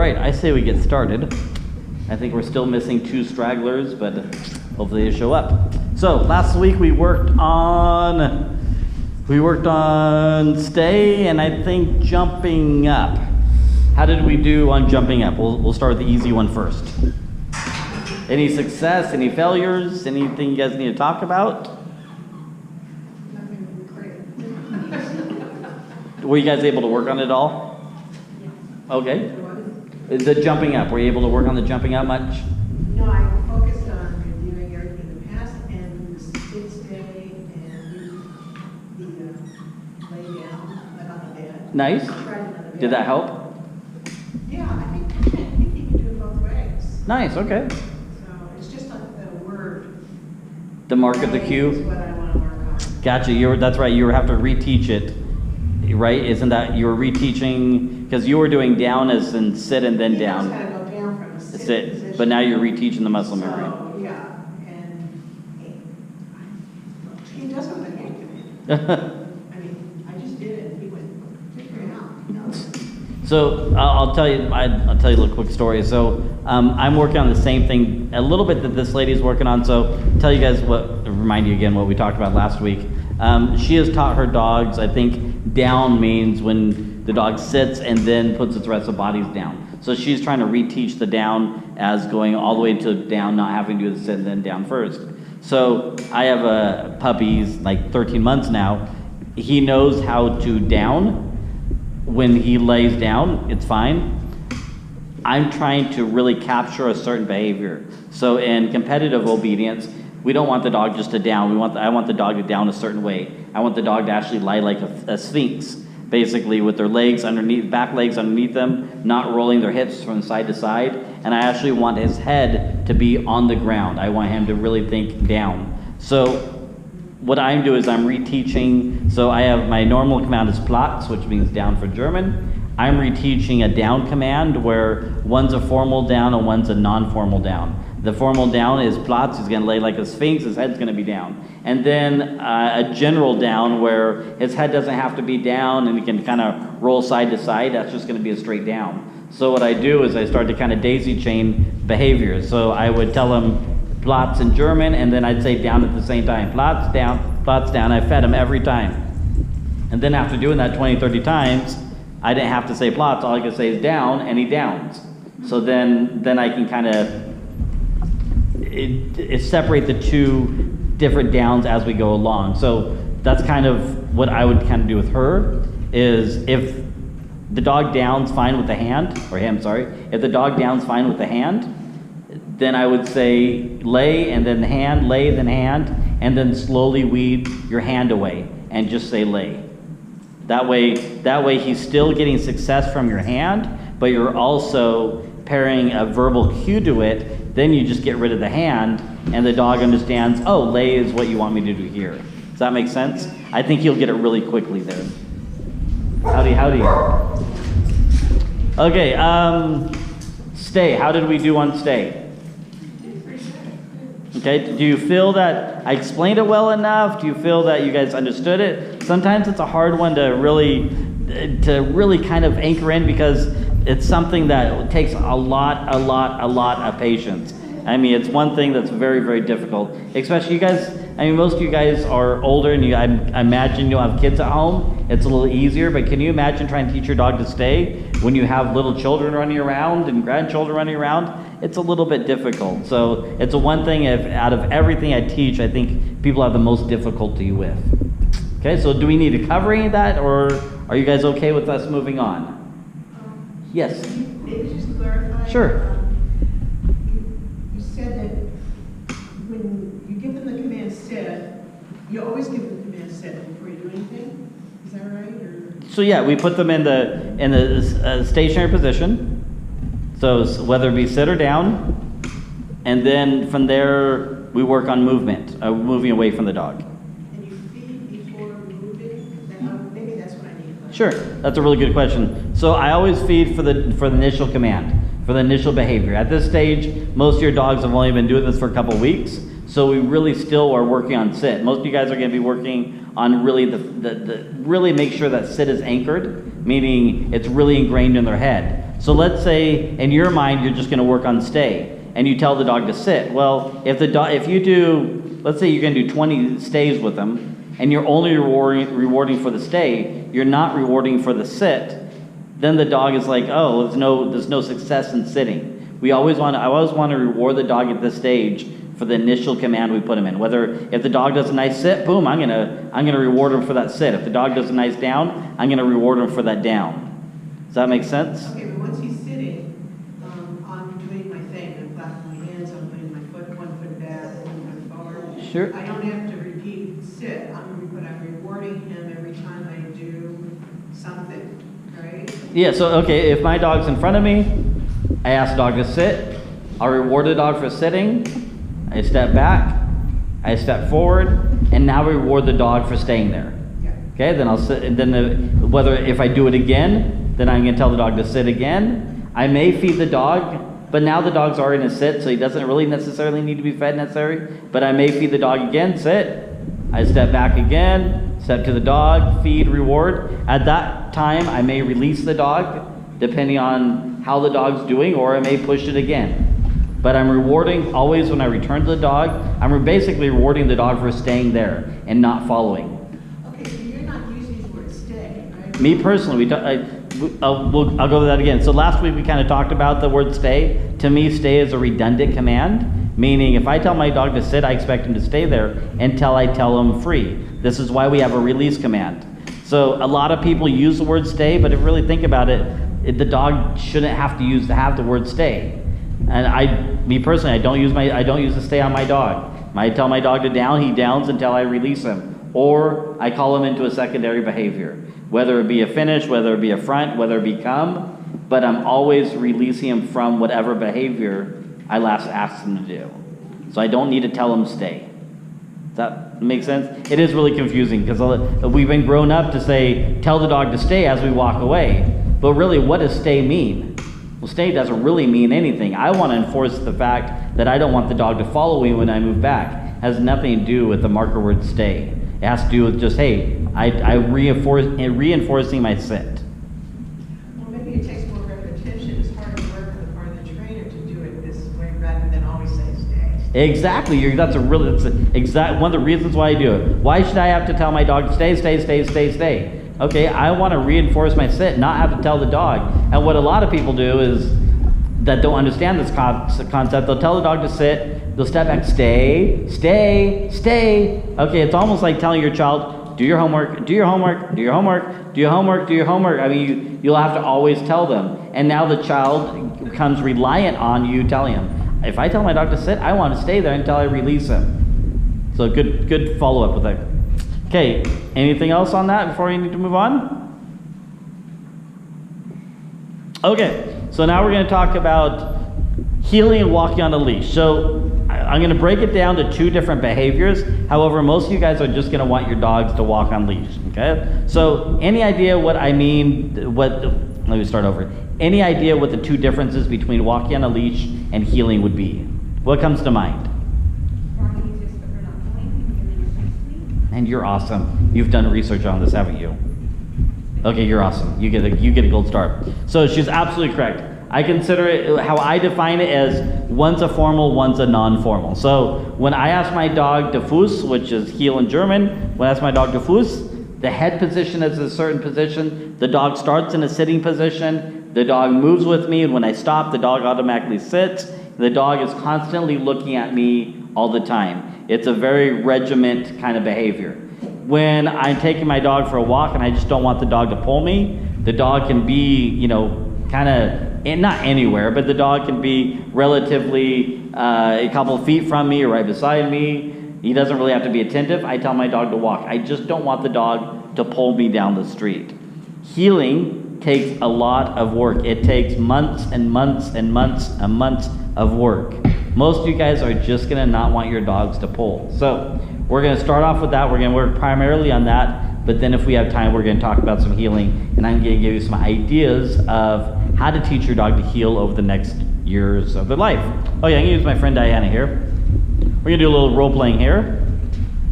right, I say we get started. I think we're still missing 2 stragglers, but hopefully they show up. So last week we worked on stay and I think jumping up. How did we do on jumping up? We'll start with the easy one first. Any success, any failures, anything you guys need to talk about? Were you guys able to work on it all? Okay. The jumping up, were you able to work on the jumping up much? No, I focused on reviewing everything in the past and the sit stay and the lay down, like on the bed. Nice. Did that help? Yeah, I think you can do it both ways. Nice, okay. So it's just like the word. The mark of the cue? Is what I want to work on. Gotcha, that's right, you have to reteach it, right? Isn't that, you were reteaching, because you were doing down as in sit and then down. You just gotta go down from a sit position. But now you're reteaching the muscle memory. So, yeah, and he does what the heck to me. I mean, I just did it, and he went, figure it out. So I'll tell you a little quick story. So I'm working on the same thing a little bit that this lady's working on. So tell you guys remind you again what we talked about last week. She has taught her dogs, I think down means when the dog sits and then puts its rest of bodies down. So she's trying to reteach the down as going all the way to down, not having to do the sit and then down first. So I have a puppy, he's like 13 months now. He knows how to down. When he lays down, it's fine. I'm trying to really capture a certain behavior. So in competitive obedience, we don't want the dog just to down. I want the dog to down a certain way. I want the dog to actually lie like a sphinx, basically with their legs underneath, back legs underneath them, not rolling their hips from side to side. And I actually want his head to be on the ground. I want him to really think down. So what I'm doing is I'm reteaching. So I have my normal command is Platz, which means down for German. I'm reteaching a down command where one's a formal down and one's a non-formal down. The formal down is Platz, he's gonna lay like a sphinx, his head's gonna be down. And then a general down where his head doesn't have to be down and he can kind of roll side to side, that's just gonna be a straight down. So what I do is I start to kind of daisy chain behaviors. So I would tell him Platz in German, and then I'd say down at the same time. Platz down, Platz down. I fed him every time. And then after doing that 20, 30 times, I didn't have to say Platz. All I could say is down, and he downs. So then I can kind of separate the 2 different downs as we go along. So that's kind of what I would kind of do with her, is if the dog downs fine with the hand, or him, sorry. If the dog downs fine with the hand, then I would say lay and then hand, lay then hand, and then slowly weed your hand away and just say lay. That way he's still getting success from your hand, but you're also pairing a verbal cue to it. Then you just get rid of the hand and the dog understands, oh, lay is what you want me to do here. Does that make sense? I think you'll get it really quickly there. Howdy. Okay, stay. How did we do on stay? Okay, do you feel that I explained it well enough? Do you feel that you guys understood it? Sometimes it's a hard one to really kind of anchor in because it's something that takes a lot of patience. I mean, it's one thing that's very, very difficult, especially you guys. I mean, most of you guys are older and I imagine you'll have kids at home. It's a little easier, but can you imagine trying to teach your dog to stay when you have little children running around and grandchildren running around? It's a little bit difficult. So it's a one thing, out of everything I teach, I think people have the most difficulty with. Okay, so do we need to cover any of that, or are you guys okay with us moving on? Yes? Maybe just to clarify. Sure. You said that when you give them the command sit, you always give them the command sit before you do anything? Is that right? Or? So yeah, we put them in the stationary position. So whether it be sit or down, and then from there we work on movement, moving away from the dog. And you feed before moving? Maybe that's what I need. Sure, that's a really good question. So I always feed for the initial command, for the initial behavior. At this stage, most of your dogs have only been doing this for a couple weeks, so we really still are working on sit. Most of you guys are going to be working on really really make sure that sit is anchored, meaning it's really ingrained in their head. So let's say in your mind you're just going to work on stay, and you tell the dog to sit. Well, if you do, let's say you're going to do 20 stays with them, and you're only rewarding for the stay, you're not rewarding for the sit, then the dog is like, oh, there's no success in sitting. I always want to reward the dog at this stage for the initial command we put him in. Whether if the dog does a nice sit, boom, I'm gonna reward him for that sit. If the dog does a nice down, I'm gonna reward him for that down. Does that make sense? Okay, but once he's sitting, I'm doing my thing. I'm clapping my hands, I'm putting my foot, one foot back, one foot forward. Sure. I don't have to repeat sit, but I'm rewarding him every time I do something, right? Yeah, so okay, if my dog's in front of me, I ask the dog to sit, I'll reward the dog for sitting, I step back, I step forward, and now we reward the dog for staying there. Yeah. Okay, then I'll sit, and then whether if I do it again, then I'm going to tell the dog to sit again. I may feed the dog, but now the dog's already in a sit, so he doesn't really necessarily need to be fed necessarily. But I may feed the dog again, sit. I step back again, step to the dog, feed, reward. At that time, I may release the dog, depending on how the dog's doing, or I may push it again. But I'm rewarding always when I return to the dog. I'm basically rewarding the dog for staying there and not following. Okay, so you're not using the word stay, right? Me personally, I'll go to that again. So last week we kind of talked about the word stay. To me, stay is a redundant command, meaning if I tell my dog to sit, I expect him to stay there until I tell him free. This is why we have a release command. So a lot of people use the word stay, but if you really think about it, the dog shouldn't have the word stay. And me personally, I don't use the stay on my dog. I tell my dog to down, he downs until I release him, or I call him into a secondary behavior, whether it be a finish, whether it be a front, whether it be come, but I'm always releasing him from whatever behavior I last asked him to do. So I don't need to tell him stay. Does that make sense? It is really confusing because we've been grown up to say, tell the dog to stay as we walk away. But really, what does stay mean? Well, stay doesn't really mean anything. I want to enforce the fact that I don't want the dog to follow me when I move back. It has nothing to do with the marker word stay. It has to do with just, hey, I'm reinforcing my sit. Well, maybe it takes more repetition. It's harder work for the part of the trainer to do it this way rather than always say stay. Exactly. That's one of the reasons why I do it. Why should I have to tell my dog to stay, stay, stay, stay, stay? Okay, I want to reinforce my sit, not have to tell the dog. And what a lot of people do is that don't understand this concept. They'll tell the dog to sit, they'll step back, stay, stay, stay. Okay, it's almost like telling your child, do your homework, do your homework, do your homework, do your homework, do your homework. I mean, you'll have to always tell them. And now the child becomes reliant on you telling him. If I tell my dog to sit, I want to stay there until I release him. So good follow-up with that. Okay, anything else on that before you need to move on? Okay, so now we're going to talk about heeling and walking on a leash. So I'm going to break it down to two different behaviors. However, most of you guys are just going to want your dogs to walk on leash, okay? So any idea what I mean, let me start over. Any idea what the two differences between walking on a leash and heeling would be? What comes to mind? And you're awesome. You've done research on this, haven't you? Okay, you're awesome. You get a gold star. So she's absolutely correct. I consider it, how I define it, as one's a formal, one's a non-formal. So when I ask my dog to Fuß, which is heel in German, when I ask my dog to Fuß, the head position is a certain position. The dog starts in a sitting position. The dog moves with me, and when I stop, the dog automatically sits. The dog is constantly looking at me all the time. It's a very regiment kind of behavior. When I'm taking my dog for a walk and I just don't want the dog to pull me, the dog can be, kind of, not anywhere, but the dog can be relatively a couple feet from me or right beside me. He doesn't really have to be attentive. I tell my dog to walk. I just don't want the dog to pull me down the street. Heeling takes a lot of work. It takes months and months and months and months of work. Most of you guys are just going to not want your dogs to pull. So we're going to start off with that. We're going to work primarily on that, but then if we have time, we're going to talk about some heeling, and I'm going to give you some ideas of how to teach your dog to heel over the next years of their life. Oh yeah, I'm going to use my friend Diana here. We're going to do a little role playing here.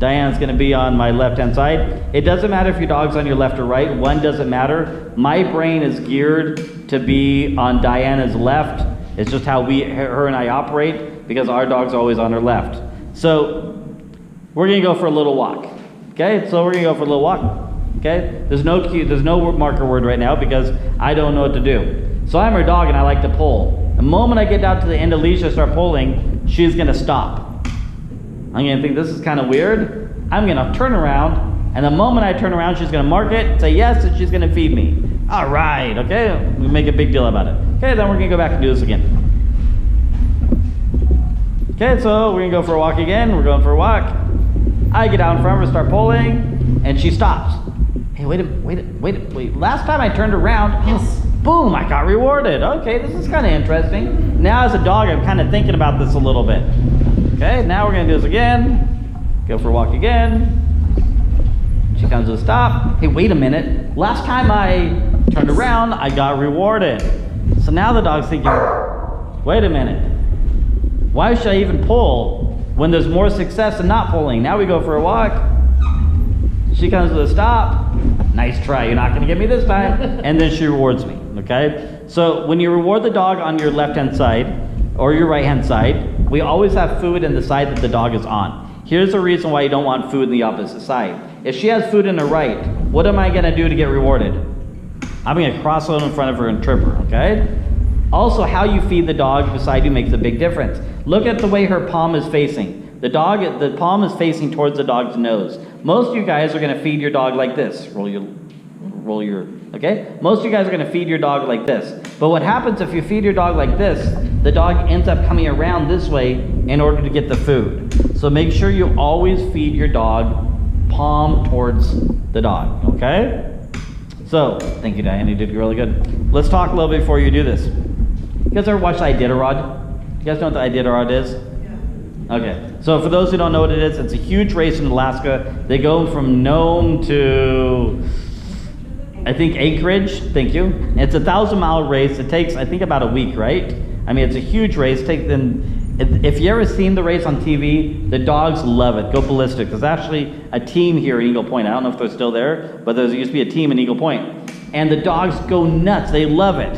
Diana's gonna be on my left-hand side. It doesn't matter if your dog's on your left or right, one doesn't matter. My brain is geared to be on Diana's left. It's just how her and I operate, because our dog's always on her left. So we're gonna go for a little walk. Okay, so we're gonna go for a little walk. Okay, there's no marker word right now because I don't know what to do. So I'm her dog and I like to pull. The moment I get down to the end of leash and start pulling, she's gonna stop. I'm gonna think this is kind of weird. I'm gonna turn around, and the moment I turn around, she's gonna mark it, say yes, and she's gonna feed me. All right, okay, we make a big deal about it. Okay, then we're gonna go back and do this again. Okay, so we're gonna go for a walk again. We're going for a walk. I get out in front of her, start pulling, and she stops. Hey, wait. Last time I turned around, yes, boom, I got rewarded. Okay, this is kind of interesting. Now as a dog, I'm kind of thinking about this a little bit. Okay, now we're gonna do this again. Go for a walk again. She comes to a stop. Hey, wait a minute. Last time I turned around, I got rewarded. So now the dog's thinking, wait a minute. Why should I even pull when there's more success in not pulling? Now we go for a walk. She comes to a stop. Nice try, you're not gonna get me this time. And then she rewards me, okay? So when you reward the dog on your left-hand side or your right-hand side, we always have food in the side that the dog is on. Here's the reason why you don't want food in the opposite side. If she has food in the right, what am I gonna do to get rewarded? I'm gonna cross her in front of her and trip her, okay? Also, how you feed the dog beside you makes a big difference. Look at the way her palm is facing. The palm is facing towards the dog's nose. Most of you guys are gonna feed your dog like this. Okay? Most of you guys are gonna feed your dog like this. But what happens if you feed your dog like this, the dog ends up coming around this way in order to get the food. So make sure you always feed your dog palm towards the dog, okay? So, thank you, Diane, you did really good. Let's talk a little bit before you do this. You guys ever watch Iditarod? You guys know what the Iditarod is? Yeah. Okay, so for those who don't know what it is, it's a huge race in Alaska. They go from Nome to, I think, Anchorage. Thank you. It's a 1,000-mile race. It takes, I think, about a week, right? I mean, it's a huge race. If you ever seen the race on TV, the dogs love it. Go ballistic. There's actually a team here in Eagle Point. I don't know if they're still there, but there used to be a team in Eagle Point. And the dogs go nuts. They love it.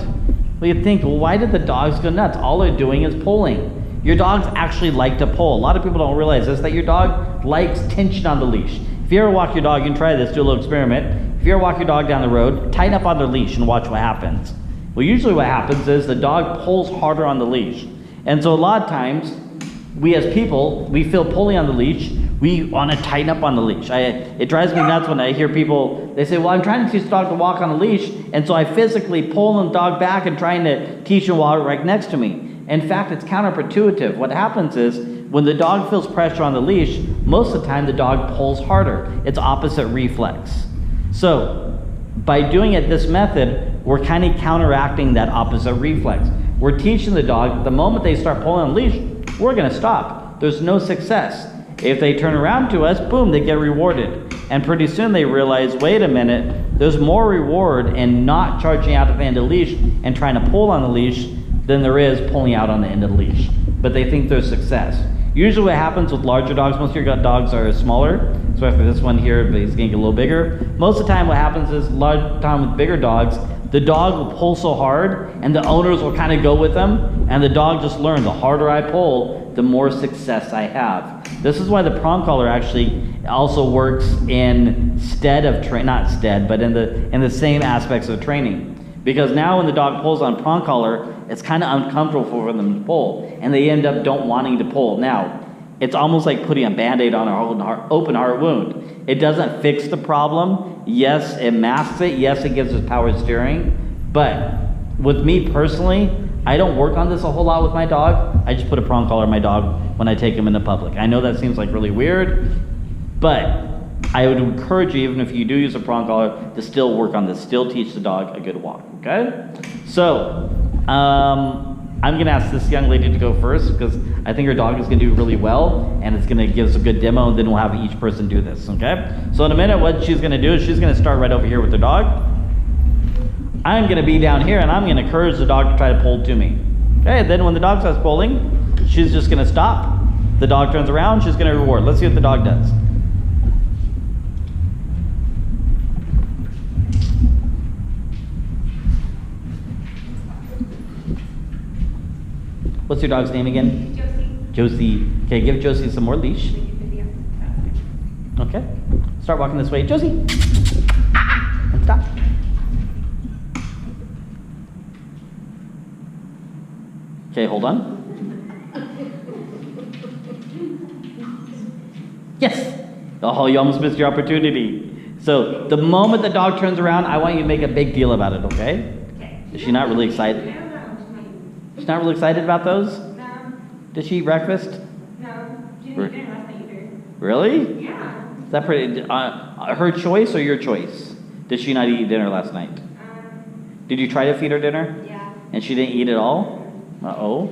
Well, you'd think, well, why did the dogs go nuts? All they're doing is pulling. Your dogs actually like to pull. A lot of people don't realize this, that your dog likes tension on the leash. If you ever walk your dog, you can try this, do a little experiment. If you ever walk your dog down the road, tighten up on their leash and watch what happens. Well, usually what happens is the dog pulls harder on the leash. And so a lot of times, we as people, we feel pulling on the leash, we want to tighten up on the leash. It drives me nuts when I hear people, they say, well, I'm trying to teach the dog to walk on a leash, and so I physically pull the dog back and trying to teach him to walk right next to me. In fact, it's counterintuitive. What happens is, when the dog feels pressure on the leash, most of the time the dog pulls harder. It's opposite reflex. So, by doing it this method, we're kind of counteracting that opposite reflex. We're teaching the dog, the moment they start pulling on the leash, we're gonna stop. There's no success. If they turn around to us, boom, they get rewarded. And pretty soon they realize, wait a minute, there's more reward in not charging out at the end of the leash and trying to pull on the leash than there is pulling out on the end of the leash. But they think there's success. Usually what happens with larger dogs, most of your dogs are smaller, so after this one here, but he's gonna get a little bigger. Most of the time what happens is, a lot of time with bigger dogs, the dog will pull so hard and the owners will kind of go with them, and the dog just learns, the harder I pull, the more success I have. This is why the prong collar actually also works instead of but in the same aspects of training. Because now when the dog pulls on prong collar, it's kind of uncomfortable for them to pull, and they end up don't wanting to pull. Now, it's almost like putting a Band-Aid on an open heart wound. It doesn't fix the problem. Yes, it masks it. Yes, it gives us power steering. But with me personally, I don't work on this a whole lot with my dog. I just put a prong collar on my dog when I take him into public. I know that seems like really weird, but I would encourage you, even if you do use a prong collar, to still work on this. Still teach the dog a good walk, okay? So, I'm gonna ask this young lady to go first because I think her dog is gonna do really well and it's gonna give us a good demo, and then we'll have each person do this, okay? So in a minute, what she's gonna do is she's gonna start right over here with the dog. I'm gonna be down here and I'm gonna encourage the dog to try to pull to me. Okay, then when the dog starts pulling, she's just gonna stop. The dog turns around, she's gonna reward. Let's see what the dog does. your dog's name again? Josie. Josie. Okay, give Josie some more leash. Okay. Start walking this way. Josie. And stop. Okay, hold on. Yes. Oh, you almost missed your opportunity. So the moment the dog turns around, I want you to make a big deal about it, okay? Okay. Is she not really excited? She's not really excited about those? No. Did she eat breakfast? No. She didn't eat dinner last night either. Really? Yeah. Is that pretty, her choice or your choice? Did she not eat dinner last night? Did you try to feed her dinner? Yeah. And she didn't eat at all? Uh-oh.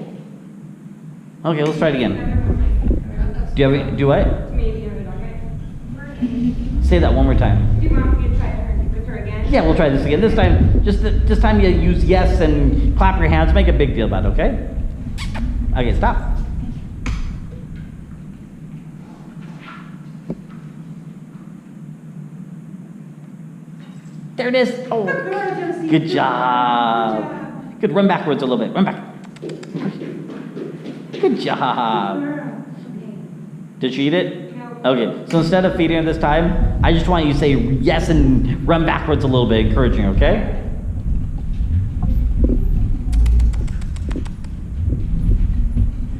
Okay, let's try it again. Do you have, do what? Maybe another dog, right? Say that one more time. Do you want me to try her with her again? Yeah, we'll try this again. This time, this time you use yes and clap your hands. Make a big deal about it, okay? Okay, stop. There it is. Oh, good job. Good. Run backwards a little bit. Run back. Good job. Did she eat it? No. Okay. So instead of feeding her this time, I just want you to say yes and run backwards a little bit, encouraging her, okay?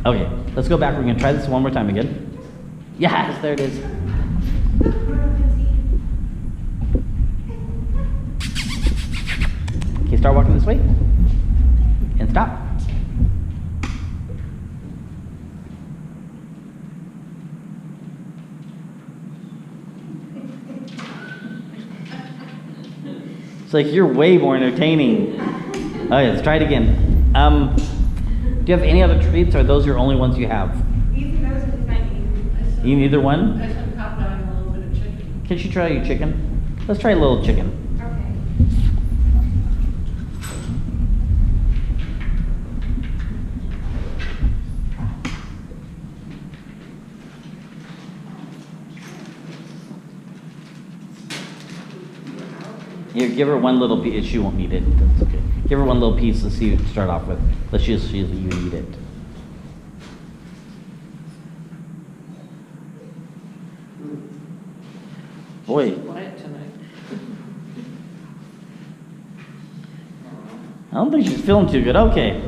Okay. Let's go back. We're going to try this one more time again. Yes, there it is. Okay, start walking this way. And stop. It's like you're way more entertaining. Okay, let's try it again. Do you have any other treats, or are those your only ones you have? Eating those is not eating. You need either one? I said top down a little bit of chicken. Can you try your chicken? Let's try a little chicken. Okay. Here, give her one little piece. She won't need it. That's okay. Give her one little piece to see to start off with. Let's just see if you eat it. Boy, Quiet tonight. I don't think she's feeling too good. Okay,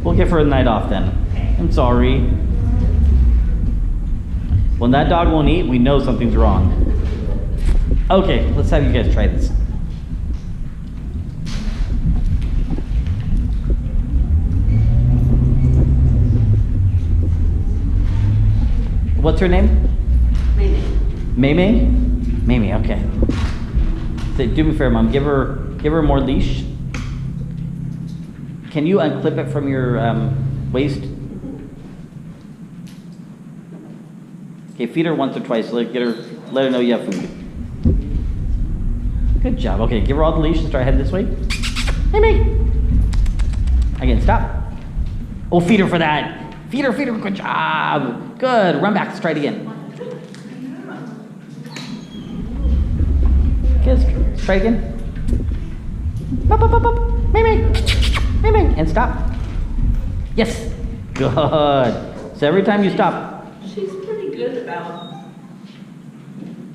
we'll give her a night off then. I'm sorry. When that dog won't eat, we know something's wrong. Okay, let's have you guys try this. What's her name? Mamie? Mamie, okay. Say, do me a favor, Mom. Give her more leash. Can you unclip it from your waist? Okay, feed her once or twice. Let her know you have food. Good job. Okay, give her all the leash and start heading this way. Mamie! Again, stop. Oh, feed her for that. Feed her. Good job. Good. Run back. Let's try it again. Okay, let's try it again. Up. Mamie. And stop. Yes. Good. So every time you stop. She's pretty good about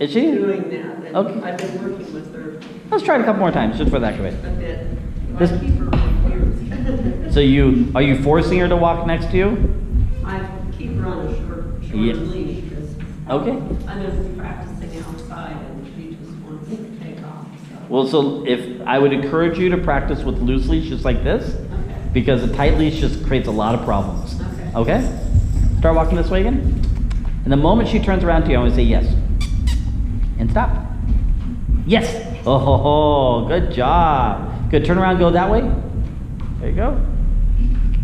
Is she? doing that. And Okay. I've been working with her Let's try it a couple more times just for that way. a bit. This- I keep her on So are you forcing her to walk next to you? I keep her on a short Yeah. leash because Okay. I'm going to be practicing outside and she just wants to take off. So. Well, so if I would encourage you to practice with loose leash just like this, Okay. because a tight leash just creates a lot of problems. Okay. Okay? Start walking this way again. And the moment she turns around to you, I want to say yes. And stop. Yes. Oh, good job. Good. Turn around, go that way. There you go.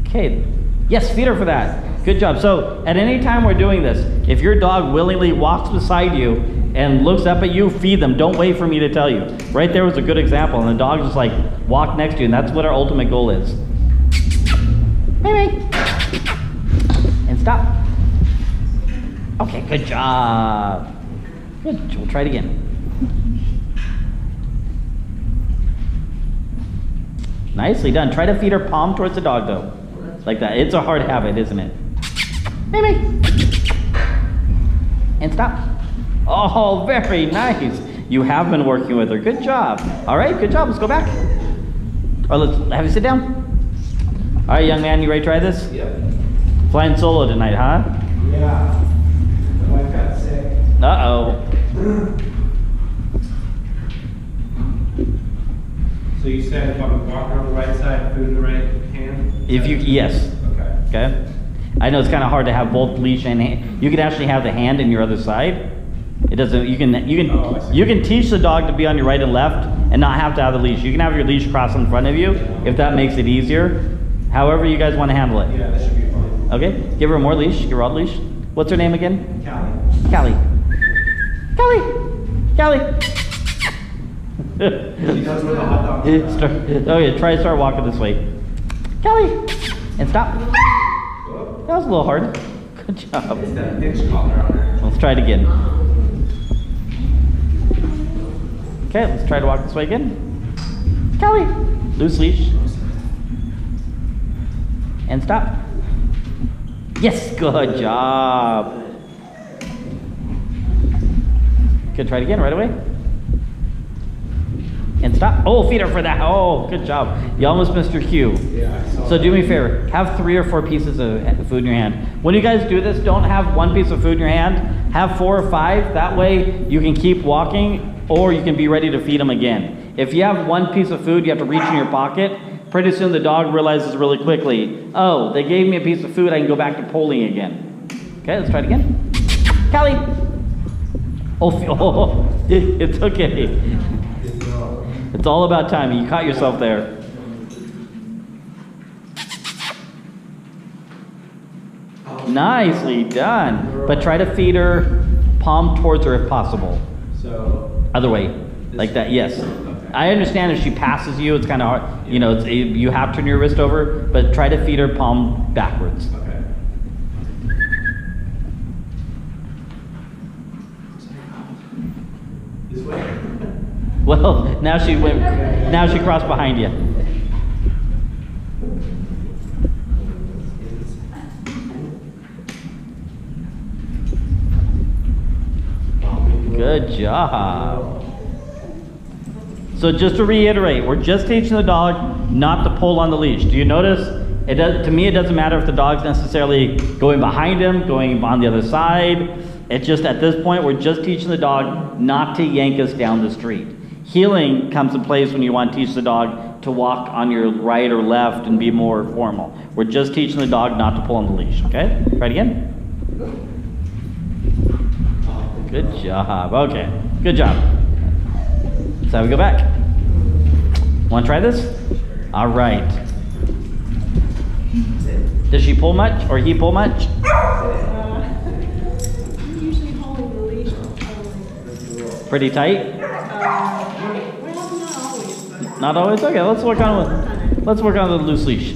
Okay. Yes, feed her for that. Good job. So at any time we're doing this, if your dog willingly walks beside you and looks up at you, feed them. Don't wait for me to tell you. Right there was a good example. And the dog just like walked next to you, and that's what our ultimate goal is. Mamie. And stop. Okay, good job. Good. We'll try it again. Nicely done. Try to feed her palm towards the dog though. Like that. It's a hard habit, isn't it? Mamie. And stop. Oh, very nice. You have been working with her. Good job. All right, good job. Let's go back. Or let's have you sit down. All right, young man, you ready to try this? Yep. Flying solo tonight, huh? Yeah. My wife got sick. Uh-oh. So you said if I'm walking on the right side, food in the right hand? If you, yes. Okay. Okay. I know it's kind of hard to have both leash and hand. You can actually have the hand in your other side. It doesn't. You can teach the dog to be on your right and left, and not have to have the leash. You can have your leash crossed in front of you if that makes it easier. However you guys want to handle it. Yeah, that should be fine. Okay. Give her more leash. Give her all the leash. What's her name again? Cali. Callie. Callie. Callie. She does with a hot dog. Okay. Try to start walking this way. Callie. And stop. That was a little hard. Good job. It's that pinch collar on her. Let's try it again. Okay, let's try to walk this way again. Callie, loose leash. And stop. Yes, good job. Good, try it again right away. And stop. Oh, feed her for that. Oh, good job. You almost missed your cue. Yeah, I saw So that. do me a favor, have 3 or 4 pieces of food in your hand. When you guys do this, don't have 1 piece of food in your hand, have 4 or 5. That way you can keep walking, or you can be ready to feed them again. If you have 1 piece of food, you have to reach in your pocket. Pretty soon the dog realizes really quickly, oh, they gave me a piece of food, I can go back to pulling again. Okay, let's try it again. Callie. Oh, it's okay. It's all about timing. You caught yourself there. Nicely done. But try to feed her palm towards her if possible. So. Other way. Like that, yes. I understand if she passes you, it's kind of hard. You know, you have to turn your wrist over, but try to feed her palm backwards. Okay. This way. Well, now she crossed behind you. Good job. So just to reiterate, we're just teaching the dog not to pull on the leash. Do you notice? To me, it doesn't matter if the dog's necessarily going behind him, going on the other side. It's just at this point, we're just teaching the dog not to yank us down the street. Heeling comes in place when you want to teach the dog to walk on your right or left and be more formal. We're just teaching the dog not to pull on the leash, okay? Try it again. Good job. Okay, good job. So we go back. Want to try this? All right. Does she pull much or he pull much? I'm usually holding the leash. Pretty tight? Well, not always, but. Not always? Okay, let's work on the loose leash.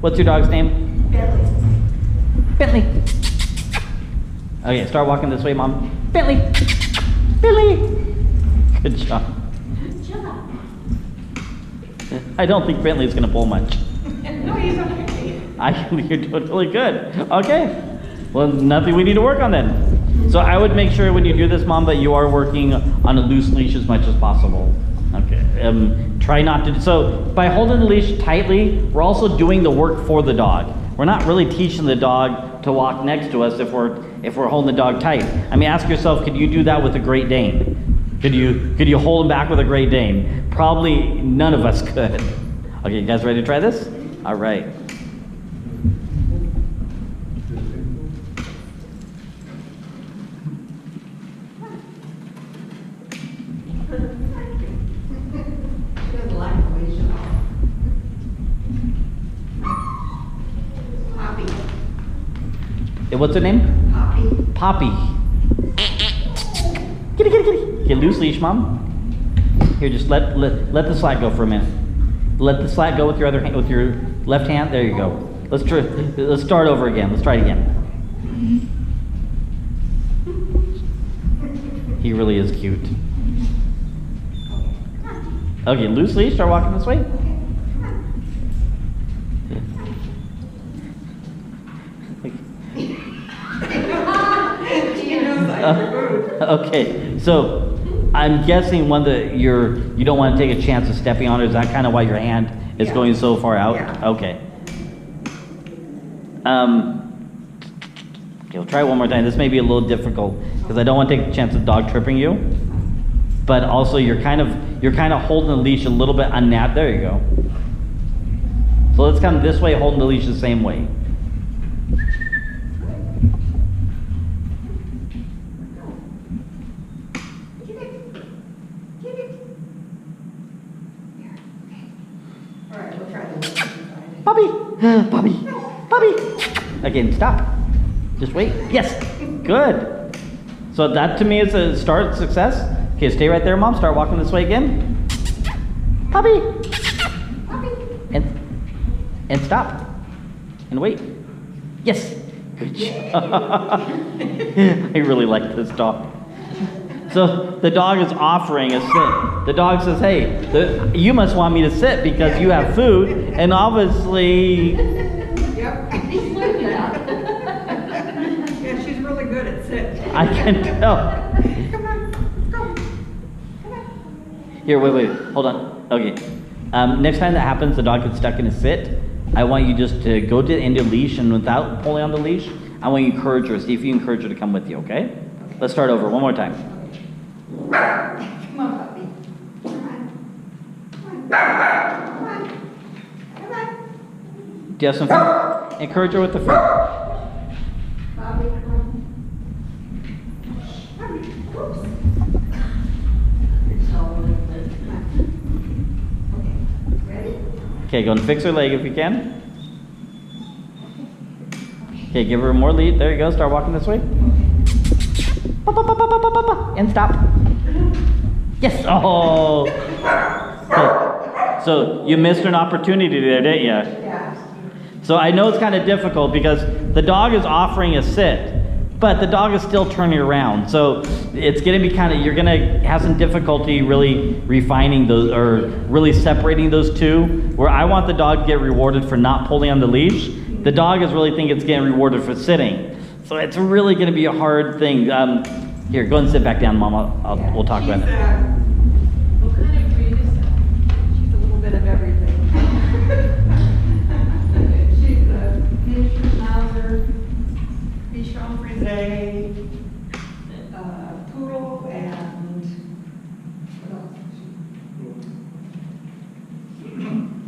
What's your dog's name? Bentley. Okay, start walking this way, Mom. Bentley. Bentley. Good job. Good job. I don't think Bentley's gonna pull much. No, he's okay. You're doing really good. Okay. Well, nothing we need to work on then. So I would make sure when you do this, Mom, that you are working on a loose leash as much as possible. Okay. Try not to. So by holding the leash tightly, we're also doing the work for the dog. We're not really teaching the dog to walk next to us if we're holding the dog tight. I mean, ask yourself, could you do that with a Great Dane? Could you hold him back with a Great Dane? Probably none of us could. Okay, you guys ready to try this? All right. What's her name? Poppy. Kitty, kitty, kitty. Get loose leash, Mom. Here, just let the slack go for a minute. Let the slack go with your other hand, with your left hand. There you go. Let's start over again. Let's try it again. He really is cute. Okay, loose leash, start walking this way. Okay, so I'm guessing one that you don't want to take a chance of stepping on it. Is that kind of why your hand is going so far out? Yeah. Okay. Okay, we'll try it one more time. This may be a little difficult because I don't want to take the chance of dog tripping you. But also you're kind of holding the leash a little bit unnat. There you go. So let's come this way, holding the leash the same way. All right, we'll try this. Puppy, puppy, puppy. Again, stop. Just wait. Yes, good. So that to me is a start success. Okay, stay right there, Mom. Start walking this way again. Puppy. And stop. And wait. Yes. Good job. I really like this dog. So the dog is offering a sit. The dog says, hey, you must want me to sit because you have food. And obviously... Yep. Yeah, she's really good at sit. I can tell. Come on, go. Come on. Here, wait. Hold on. Okay. Next time that happens, the dog gets stuck in a sit. I want you just to go to the end of the leash, and without pulling on the leash, I want you to encourage her. See if you encourage her to come with you, okay? Let's start over. One more time. Come on, puppy. Come on. Come on. Come on. Come on. Do you have some food? Encourage her with the food. Bobby, come on. Bobby, oops. It's all a little bit. Come on. Okay, ready? Okay, go and fix her leg if you can. Okay, give her more lead. There you go. Start walking this way. And stop. Yes. Oh. Okay. So you missed an opportunity there, didn't you? Yeah. So I know it's kind of difficult because the dog is offering a sit, but the dog is still turning around. So it's going to be you're going to have some difficulty really refining those or really separating those two, where I want the dog to get rewarded for not pulling on the leash. The dog is really think it's getting rewarded for sitting. So it's really going to be a hard thing. Here, go and sit back down, Mom. We'll talk about it. What kind of breed is that? She's a little bit of everything. She's a miniature schnauzer, Bichon Frise, poodle, and what else?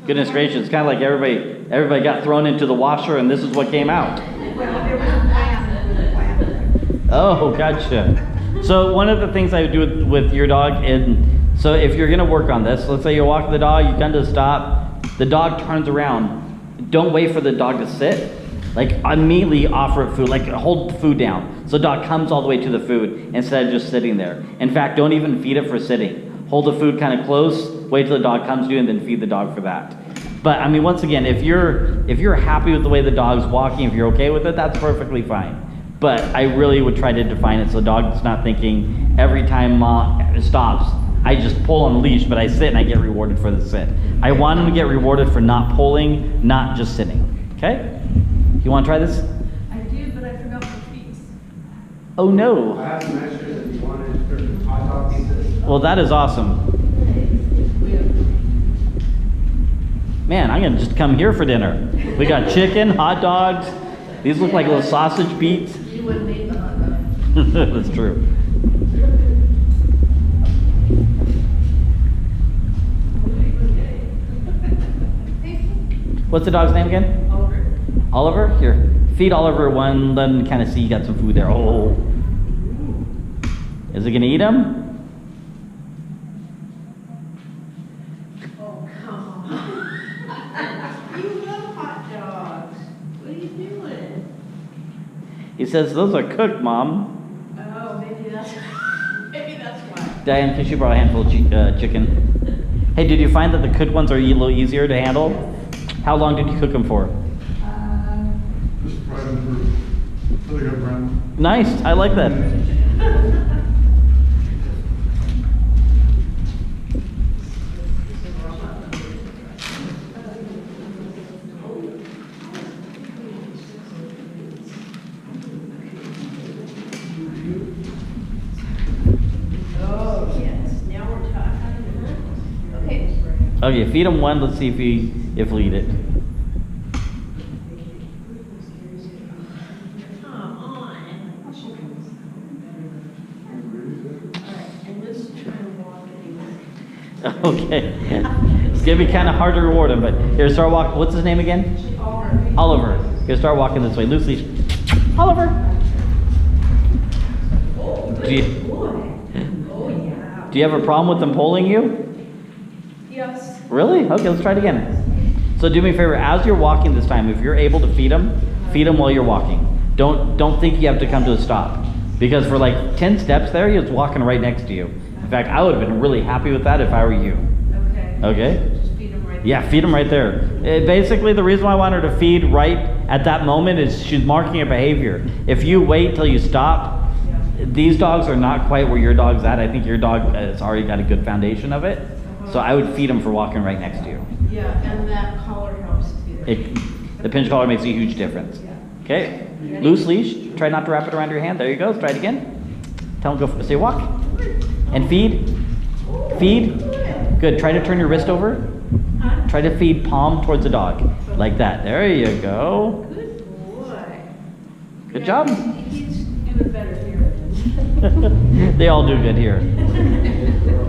Goodness gracious, it's kind of like everybody got thrown into the washer and this is what came out. Well, there was a plan. Oh, gotcha. So one of the things I would do with your dog, and so if you're gonna work on this, let's say you're walking the dog, you come to a stop, the dog turns around. Don't wait for the dog to sit. Like immediately offer it food, like hold the food down. So the dog comes all the way to the food instead of just sitting there. In fact, don't even feed it for sitting. Hold the food kind of close, wait till the dog comes to you, and then feed the dog for that. But I mean, once again, if you're happy with the way the dog's walking, if you're okay with it, that's perfectly fine. But I really would try to define it so the dog's not thinking every time Mom stops, I just pull on the leash, but I sit and I get rewarded for the sit. I want him to get rewarded for not pulling, not just sitting. Okay? You want to try this? I do, but I forgot my treats. Oh no. I have some extras if you wanted for hot dog pieces. Well, that is awesome. Man, I'm gonna just come here for dinner. We got chicken, hot dogs. These look like little sausage beats. You wouldn't eat the hot dog. That's true. What's the dog's name again? Oliver. Oliver? Here, feed Oliver one, let him kind of see you got some food there. Oh. Is it gonna eat him? Oh, come on. You love hot dogs. What are you doing? He says, those are cooked, Mom. Oh, maybe that's why. Diane, can you borrow a handful of chicken? Hey, did you find that the cooked ones are a little easier to handle? How long did you cook them for? Just fry them for really good brown. Nice, I like that. Okay, feed him one. Let's see if we eat it. Come on. All right, and let's try to walk anyway. Okay. It's gonna be kind of hard to reward him, but here, start walking. What's his name again? Oliver. Here, start walking this way. Loose leash. Oliver. Do you have a problem with them pulling you? Yes. Really? Okay, let's try it again. So do me a favor, as you're walking this time, if you're able to feed them while you're walking. Don't think you have to come to a stop. Because for like 10 steps there, he was walking right next to you. In fact, I would have been really happy with that if I were you. Okay. Okay? Just feed them right there. Yeah, feed them right there. Basically, the reason why I want her to feed right at that moment is she's marking a behavior. If you wait till you stop, these dogs are not quite where your dog's at. I think your dog has already got a good foundation of it. So I would feed them for walking right next to you. Yeah, and that collar helps too. The pinch collar makes a huge difference. Okay, loose leash. Try not to wrap it around your hand. There you go. Let's try it again. Tell them go. Say walk and feed. Feed. Good. Try to turn your wrist over. Try to feed palm towards the dog, like that. There you go. Good boy. Good job. He's doing better here. They all do good here.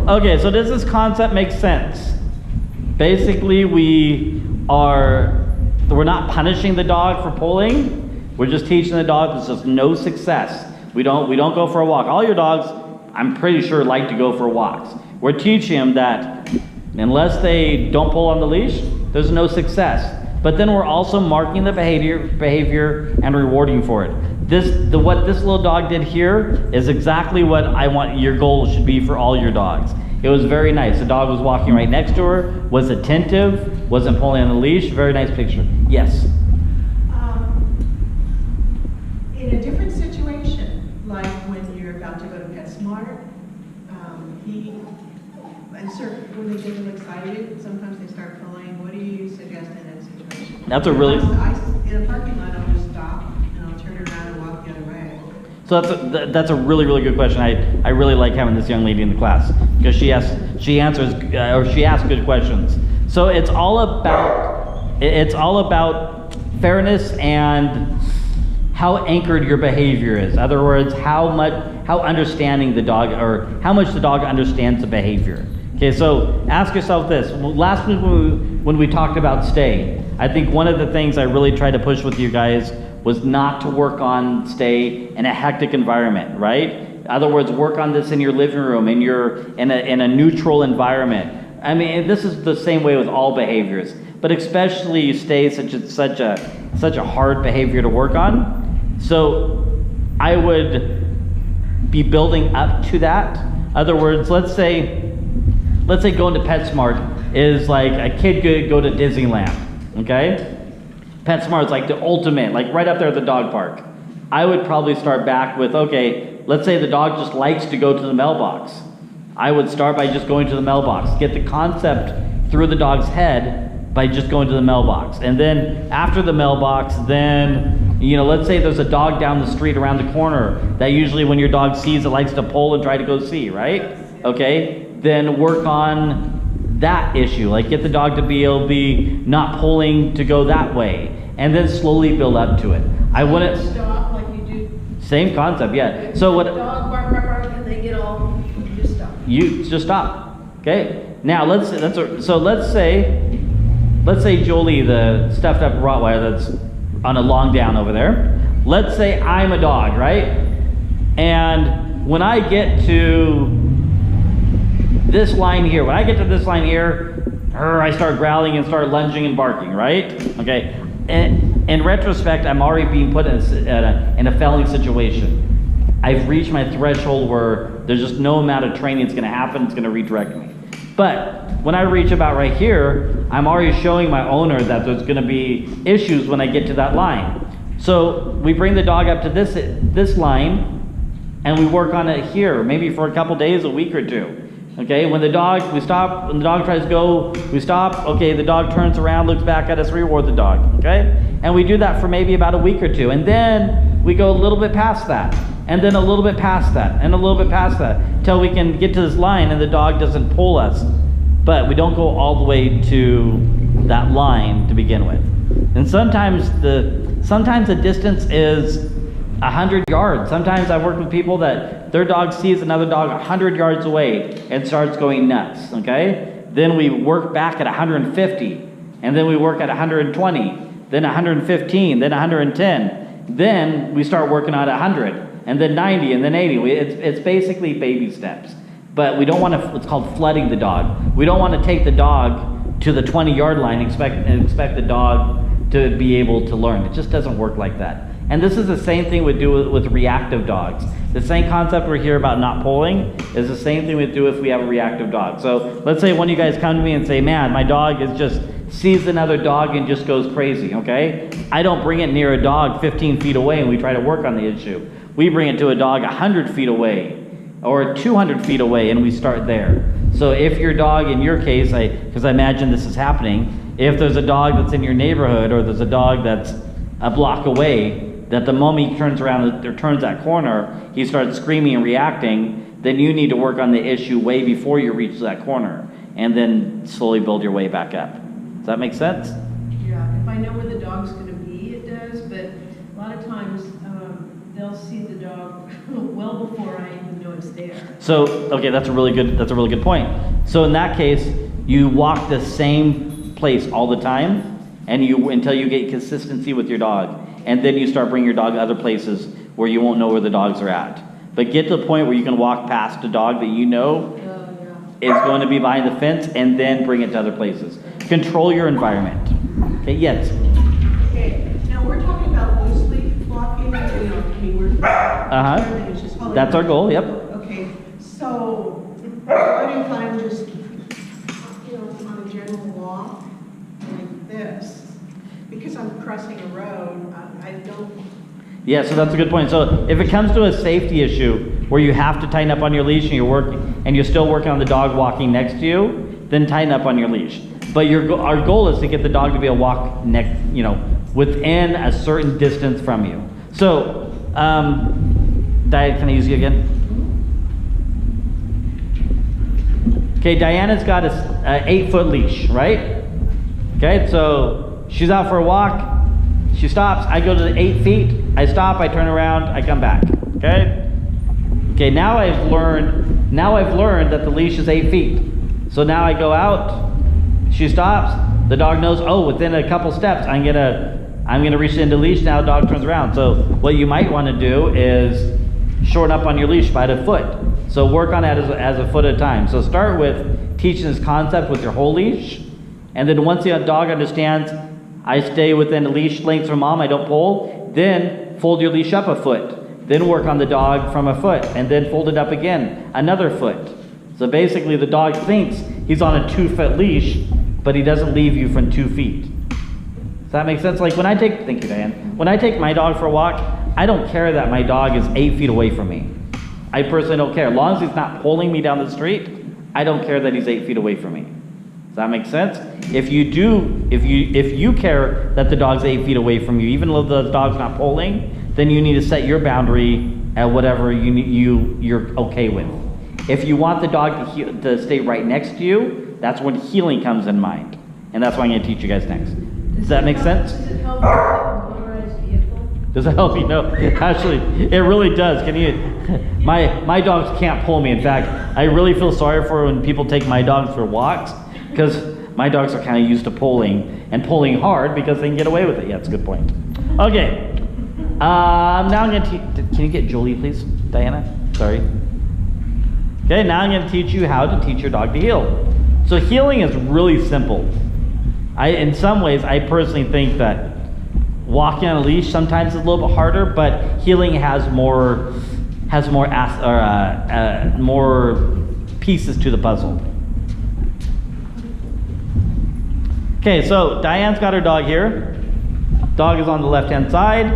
Okay, so does this concept make sense? Basically, we're not punishing the dog for pulling. We're just teaching the dog there's just no success. We don't go for a walk. All your dogs, I'm pretty sure, like to go for walks. We're teaching them that unless they don't pull on the leash, there's no success. But then we're also marking the behavior and rewarding for it. What this little dog did here is exactly what I want your goal should be for all your dogs. It was very nice. The dog was walking right next to her, was attentive, wasn't pulling on the leash. Very nice picture. Yes? In a different situation, like when you're about to go to PetSmart, when they get them excited, sometimes they start pulling. What do you suggest in that situation? That's a really... In a parking lot, I'll just stop and I'll turn around and walk the other way. So that's a really, really good question. I really like having this young lady in the class because she asks good questions. So it's all about fairness and how anchored your behavior is. In other words, how understanding the dog, or how much the dog understands the behavior. Okay, so ask yourself this. Last week when we talked about stay, I think one of the things I really tried to push with you guys was not to work on stay in a hectic environment, right? In other words, work on this in your living room, in a neutral environment. I mean, this is the same way with all behaviors, but especially stay such a hard behavior to work on. So I would be building up to that. In other words, let's say going to PetSmart is like a kid could go to Disneyland, okay? PetSmart's like the ultimate, like right up there at the dog park. I would probably start back with, okay, let's say the dog just likes to go to the mailbox. I would start by just going to the mailbox. Get the concept through the dog's head by just going to the mailbox. And then after the mailbox, then, let's say there's a dog down the street around the corner that usually when your dog sees it likes to pull and try to go see, right? Okay, then work on that issue. Like get the dog to be able to be not pulling to go that way. And then slowly build up to it. I wouldn't... Stop like you do. Same concept, yeah. So what... Dog bark, bark, bark, and they get all... Just stop. You just stop. Okay. Now let's say Jolie, the stuffed up Rottweiler that's on a long down over there. Let's say I'm a dog, right? And when I get to this line here, I start growling and start lunging and barking, right? Okay. And in retrospect, I'm already being put in a failing situation. I've reached my threshold where there's just no amount of training that's going to happen. It's going to redirect me. But when I reach about right here, I'm already showing my owner that there's going to be issues when I get to that line. So we bring the dog up to this line, and we work on it here, maybe for a couple days, a week or two. Okay, we stop, when the dog tries to go, we stop, okay, the dog turns around, looks back at us, reward the dog, okay? And we do that for maybe about a week or two, and then we go a little bit past that, and then a little bit past that, and a little bit past that, until we can get to this line and the dog doesn't pull us but we don't go all the way to that line to begin with. And sometimes the distance is 100 yards. Sometimes I've worked with people that their dog sees another dog 100 yards away and starts going nuts, okay? Then we work back at 150, and then we work at 120, then 115, then 110. Then we start working on 100, and then 90, and then 80. It's basically baby steps. But we don't want to, it's called flooding the dog. We don't want to take the dog to the 20-yard line and expect the dog to be able to learn. It just doesn't work like that. And this is the same thing we do with reactive dogs. The same concept we're here about not pulling is the same thing we do if we have a reactive dog. So let's say one of you guys come to me and say, man, my dog is just sees another dog and just goes crazy, okay? I don't bring it near a dog 15 feet away and we try to work on the issue. We bring it to a dog 100 feet away or 200 feet away and we start there. So if your dog, in your case, because I imagine this is happening, if there's a dog that's in your neighborhood or there's a dog that's a block away, that the moment he turns around or turns that corner, he starts screaming and reacting, then you need to work on the issue way before you reach that corner and then slowly build your way back up. Does that make sense? Yeah, if I know where the dog's going to be, it does, but a lot of times they'll see the dog well before I even know it's there. So, okay, that's a really good point. So in that case, you walk the same place all the time and until you get consistency with your dog. And then you start bringing your dog to other places where you won't know where the dogs are at. But get to the point where you can walk past a dog that you know is going to be behind the fence and then bring it to other places. Control your environment. Okay, yes? Okay, now we're talking about loose leaf walking. Everything is just following. That's our goal, yep. Okay, so what if I'm just, on a general walk like this? Because I'm crossing a road, I don't... Yeah, so that's a good point. So if it comes to a safety issue where you have to tighten up on your leash and you're still working on the dog walking next to you, then tighten up on your leash. But our goal is to get the dog to be able to walk within a certain distance from you. So, Diane, can I use you again? Okay, Diana's got a 8-foot leash, right? Okay, so she's out for a walk. She stops. I go to the 8 feet. I stop. I turn around. I come back. Okay. Okay. Now I've learned that the leash is 8 feet. So now I go out. She stops. The dog knows. Oh, within a couple steps, I'm gonna reach into the leash. Now the dog turns around. So what you might want to do is shorten up on your leash by a foot. So work on that as a foot at a time. So start with teaching this concept with your whole leash, and then once the dog understands, I stay within a leash length from mom, I don't pull, then fold your leash up a foot. Then work on the dog from a foot, and then fold it up again, another foot. So basically the dog thinks he's on a 2-foot leash, but he doesn't leave you from 2 feet. Does that make sense? Like thank you, Diane. When I take my dog for a walk, I don't care that my dog is 8 feet away from me. I personally don't care. As long as he's not pulling me down the street, I don't care that he's 8 feet away from me. Does that make sense? If you care that the dog's 8 feet away from you, even though the dog's not pulling, then you need to set your boundary at whatever you're okay with. If you want the dog to stay right next to you, that's when healing comes in mind. And that's what I'm going to teach you guys next. Does that make sense? Does it help with a motorized vehicle? Does it help you? No, actually, it really does. My dogs can't pull me. In fact, I really feel sorry for when people take my dogs for walks, because my dogs are kind of used to pulling, and pulling hard because they can get away with it. Yeah, it's a good point. Okay, now I'm going to can you get Jolie, please, Diana? Sorry. Okay, now I'm going to teach you how to teach your dog to heel. So healing is really simple. In some ways, I personally think that walking on a leash sometimes is a little bit harder, but healing has more pieces to the puzzle. Okay, so Diane's got her dog here. Dog is on the left-hand side.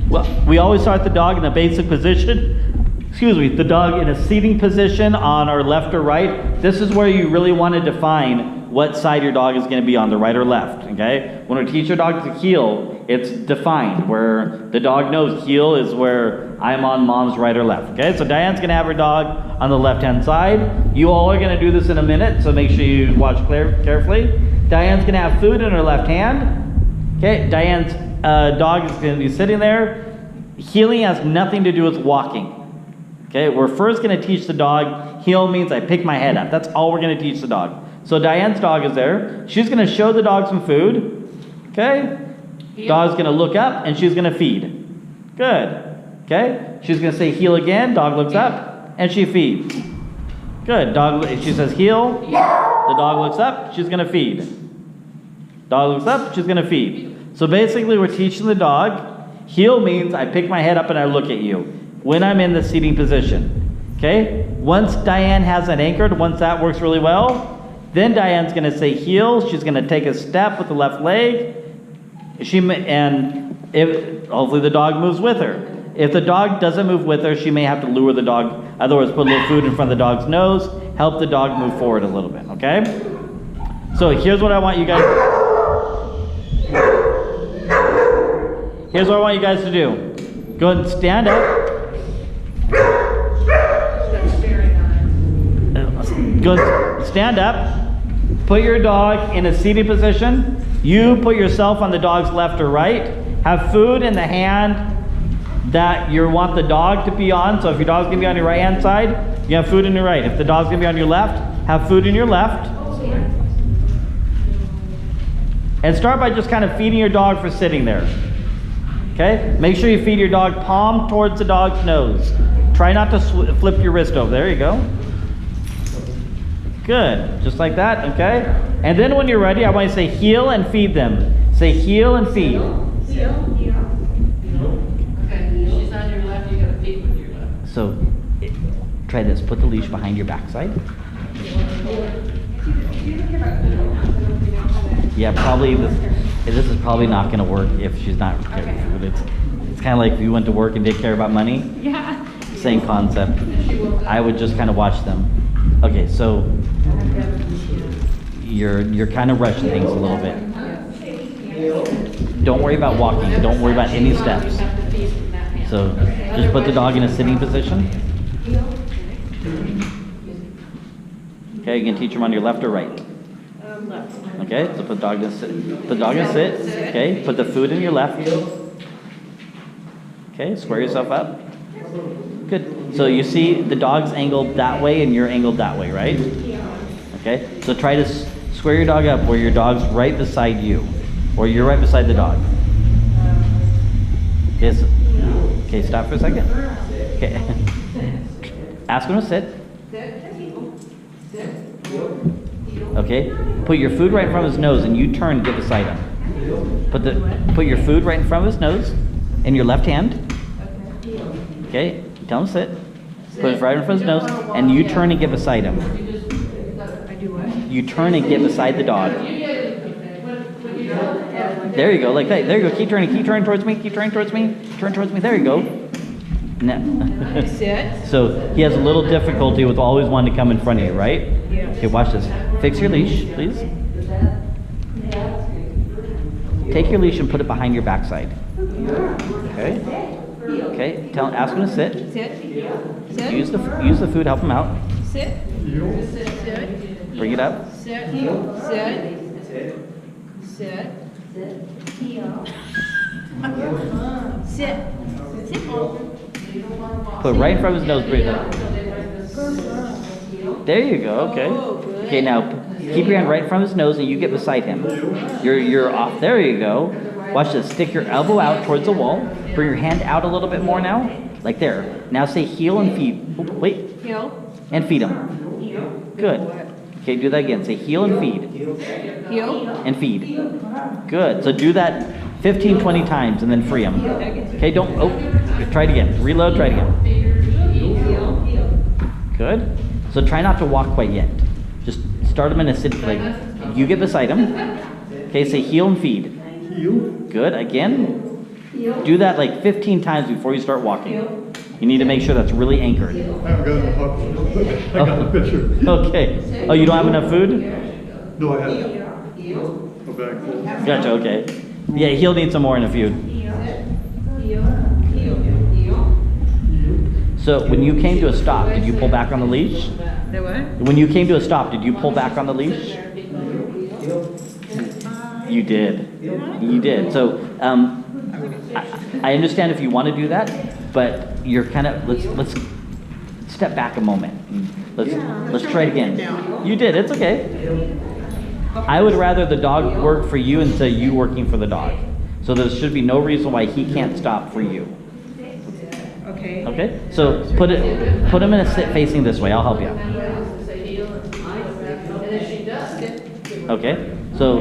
Well, we always start the dog in a basic position. The dog in a seating position on our left or right. This is where you really want to define what side your dog is going to be on, the right or left, okay? When we teach our dog to heel, It's defined where the dog knows heel is where I'm on mom's right or left. Okay, so Diane's gonna have her dog on the left-hand side. You all are gonna do this in a minute, so make sure you watch carefully. Diane's gonna have food in her left hand. Okay, Diane's dog is gonna be sitting there. Heeling has nothing to do with walking. Okay, we're first gonna teach the dog, heel means I pick my head up. That's all we're gonna teach the dog. So Diane's dog is there. She's gonna show the dog some food. Okay, dog's gonna look up and she's gonna feed. Good. Okay, she's gonna say heel again. Dog looks up and she feeds. Good. Dog. She says heel. The dog looks up. She's gonna feed. Dog looks up. She's gonna feed. So basically, we're teaching the dog. Heel means I pick my head up and I look at you when I'm in the seating position. Okay. Once Diane has that anchored, once that works really well, then Diane's gonna say heel. She's gonna take a step with the left leg. Hopefully the dog moves with her. If the dog doesn't move with her, she may have to lure the dog. Otherwise, put a little food in front of the dog's nose, help the dog move forward a little bit, okay? So here's what I want you guys to do. Go ahead and stand up. Go ahead and stand up. Put your dog in a seating position. You put yourself on the dog's left or right. Have food in the hand that you want the dog to be on. So if your dog's gonna be on your right hand side, you have food in your right. If the dog's gonna be on your left, have food in your left. And start by just kind of feeding your dog for sitting there. Okay? Make sure you feed your dog palm towards the dog's nose. Try not to flip your wrist over. There you go. Good. Just like that, okay? And then when you're ready, I want you to say heel and feed them. Say heel and feed. Okay, she's on your left, you gotta feed with your left. So try this. Put the leash behind your backside. Yeah, probably this is probably not going to work if she's not caring for food. It's kind of like if you went to work and didn't care about money. Yeah. Same concept. I would just kind of watch them. Okay, so you're kind of rushing things a little bit. Don't worry about walking. Don't worry about any steps. So just put the dog in a sitting position. Okay, you can teach them on your left or right. Okay, so put the dog in sit. Put the dog in sit. Okay, put the food in your left. Okay, square yourself up. Good. So you see the dog's angled that way and you're angled that way, right? Okay, so try to square your dog up where your dog's right beside you, or you're right beside the dog. Okay, stop for a second. Okay. Ask him to sit. Okay, put your food right in front of his nose and you turn and get beside him. Put your food right in front of his nose in your left hand. Okay, tell him to sit. Put it right in front of his nose and you turn and get beside him. You turn and get beside the dog. There you go, like that. There you go. Keep turning towards me. Keep turning towards me. Turn towards me. There you go. Now, so he has a little difficulty with always wanting to come in front of you, right? Okay, watch this. Fix your leash, please. Take your leash and put it behind your backside. Okay. Okay. Ask him to sit. Use the food. Help him out. Sit. Bring it up. Sit. Put it right in front of his nose. Bring it up. There you go. Okay. Okay. Now keep your hand right in front of his nose, and you get beside him. You're off. There you go. Watch this. Stick your elbow out towards the wall. Bring your hand out a little bit more now, like there. Now say heel and feed. Oh, wait. Heel. And feed him. Good. Okay. Do that again. Say heel and feed. Heel. And feed. Good. So do that 15, 20 times, and then free him. Okay. Don't. Oh. Try it again. Reload. Try it again. Good. So try not to walk quite yet. Just start him in a sit. Like you get beside him. Okay. Say heel and feed. Good. Again. Do that like 15 times before you start walking. You need to make sure that's really anchored. I haven't got enough hot food. I got a picture. Okay. Oh, you don't have enough food? No, I had a bag full. Gotcha. Okay. Yeah, he'll need some more in a few. So when you came to a stop, did you pull back on the leash? The what? When you came to a stop, did you pull back on the leash? You did. You did. So I understand if you want to do that, but you're kind of let's step back a moment. Let's try it again. You did. It's okay. I would rather the dog work for you instead of you working for the dog. So there should be no reason why he can't stop for you. Okay. Okay. So put him in a sit facing this way. I'll help you. Okay. So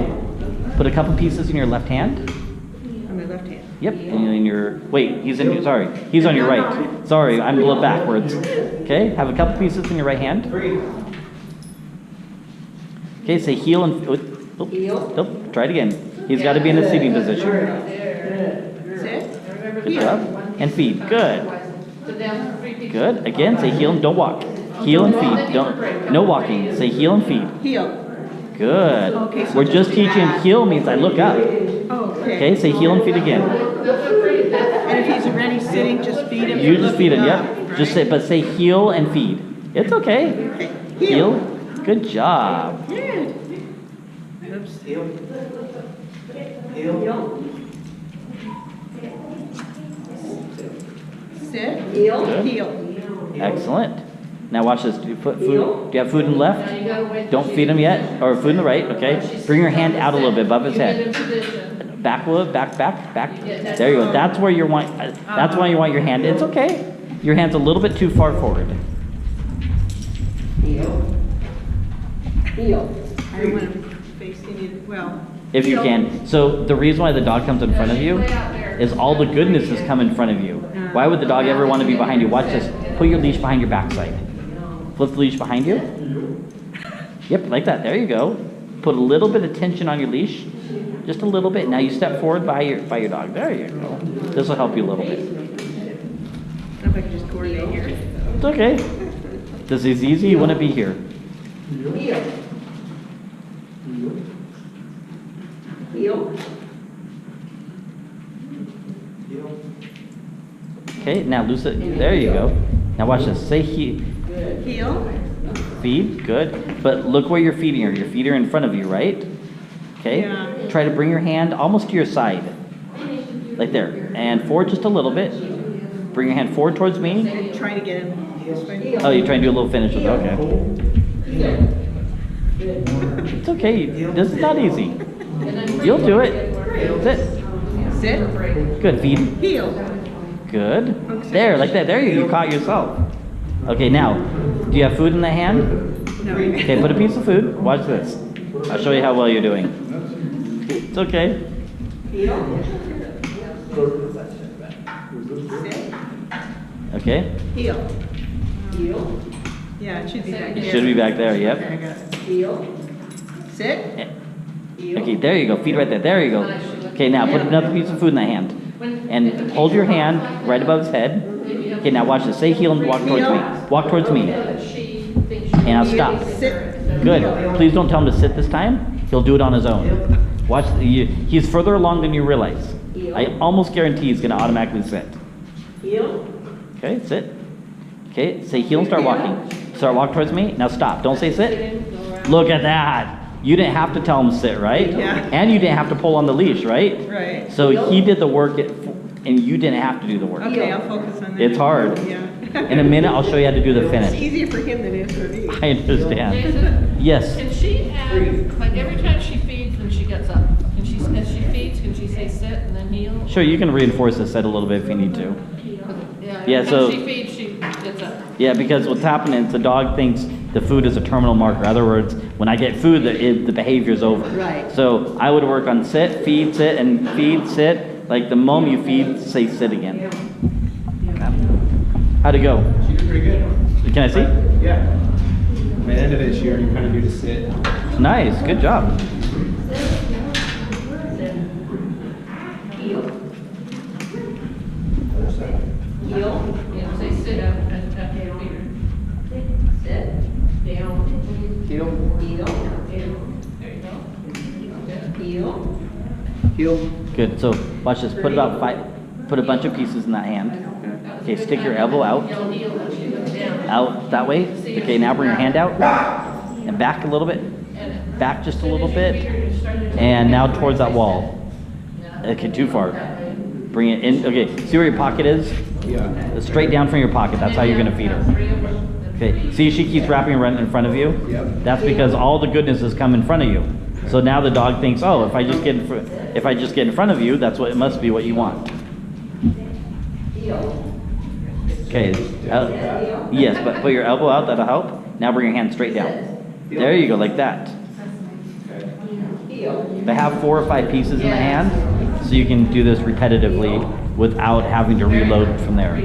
put a couple pieces in your left hand. On my left hand. Yep, and in your, wait, he's on your right. Sorry, I'm a little backwards. Okay, have a couple pieces in your right hand. Okay, say heel and, nope, try it again. He's got to be in a seating position. Sit. Good job. And feed, good. Good, again, say heel and don't walk. Heel and feed, no walking. Say heel and feed. Heel. Good. Okay, so We're just teaching heel means I look up. Okay. Okay, say heel and feed again. And if he's already sitting, just feed him. You just feed him, yep. Right? Just say, but say heel and feed. It's okay. Okay. Heel. Good job. Good. Oops. Sit. Heel. Good. Heel. Excellent. Now watch this. Do you put food? Do you have food in the left? Don't feed him yet, or food in the right. Okay. Bring your hand out a little bit above his head. Back, back. There you go. That's where you want. That's why you want your hand. It's okay. Your hand's a little bit too far forward. Heel. I want him facing it well. If you can. So the reason why the dog comes in front of you is all the goodness has come in front of you. Why would the dog ever want to be behind you? Watch this. Put your leash behind your backside. Flip the leash behind you. Yep, like that. There you go. Put a little bit of tension on your leash. Just a little bit. Now you step forward by your dog. There you go. This will help you a little bit. I don't know if I can just coordinate here. It's okay. This is easy. You wouldn't be here. Heel. Okay, now loose it. There you go. Now watch this. Say heel. Feed. Good. But look where you're feeding her. Your feet are in front of you, right? Okay. Yeah. Try to bring your hand almost to your side. Like there. And forward just a little bit. Bring your hand forward towards me. And try to get him this way. Oh, you're trying to do a little finish with it. Okay. It's okay. This is not easy. You'll do it. Sit. Sit. Good. Feed. Heel. Good. There, like that. There you caught yourself. Okay, now, do you have food in the hand? No. Okay, put a piece of food. Watch this. I'll show you how well you're doing. It's okay. Heel. Okay. Heel. Heel. Yeah, it should be back It here. should be back there, Okay, I yep. got it. Heel. Sit. Okay, there you go. Feet right there. There you go. Okay, now put another piece of food in the hand. And hold your hand right above his head. Okay, now watch this. Say heel and walk towards me. Walk towards me. And I'll stop. Sit. Good. Please don't tell him to sit this time. He'll do it on his own. Watch. He's further along than you realize. I almost guarantee he's going to automatically sit. Heel. Okay, sit. Okay, say heel and start walking. Start walk towards me. Now stop. Don't say sit. Look at that. You didn't have to tell him to sit, right? Yeah. And you didn't have to pull on the leash, right? Right. So he did the work, and you didn't have to do the work. Okay, I'll focus on that. It's hard. Yeah. In a minute, I'll show you how to do the It's finish. easier for him than it is for me. I understand. Jason, Yes. can she have, like every time she feeds and she gets up, as she feeds, can she say sit and then heel? Sure, you can reinforce the set a little bit if you need to. Yeah, every so- time she feeds, she gets up. Yeah, because what's happening is the dog thinks the food is a terminal marker. In other words, when I get food, the behavior is over. Right. So I would work on sit, feed, sit, and feed, sit. Like the moment you feed, say sit again. How'd it go? She did pretty good. Can I see? Yeah. By the end of it, she already kind of knew to sit. Nice, good job. Heel. Yeah, say sit up and after you feed her. Sit. Down. Heel. Heel. There you go. Heel. Heel. Good. So watch this. Put about 5. Put a bunch of pieces in that hand. Okay. Stick your elbow out. Out that way. Okay. Now bring your hand out and back a little bit. Back just a little bit. And now towards that wall. Okay. Too far. Bring it in. Okay. See where your pocket is? Yeah. Straight down from your pocket. That's how you're gonna feed her. Okay. See, she keeps wrapping around in front of you. Yep. That's because all the goodness has come in front of you. So now the dog thinks, oh, if I just get in front of you, that's what it must be what you want. Okay. Yes, but put your elbow out. That'll help. Now bring your hand straight down. There you go, like that. But have 4 or 5 pieces in the hand, so you can do this repetitively without having to reload from there.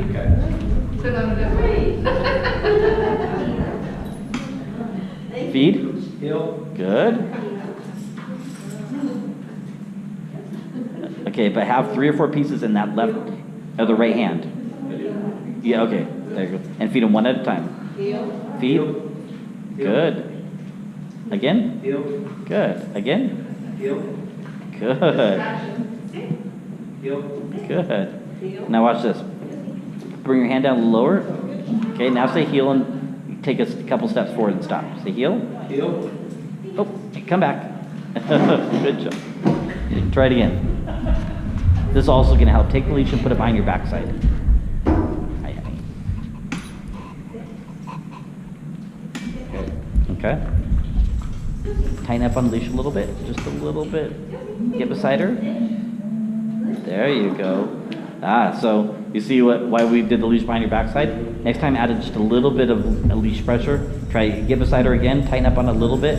Feed. Good. Okay, but have 3 or 4 pieces in that left or the right hand. Yeah, okay. There you go. And feed them one at a time. Feed. Good. Again. Good. Again. Good. Good. Now watch this. Bring your hand down a little lower. Okay, now say heel and take a couple steps forward and stop. Say heel. Oh, come back. Good job. Try it again. This is also going to help. Take the leash and put it behind your backside. Okay. Tighten up on the leash a little bit. Just a little bit. Get beside her. There you go. So you see why we did the leash behind your backside? Next time, add just a little bit of a leash pressure. Try get beside her again. Tighten up on it a little bit.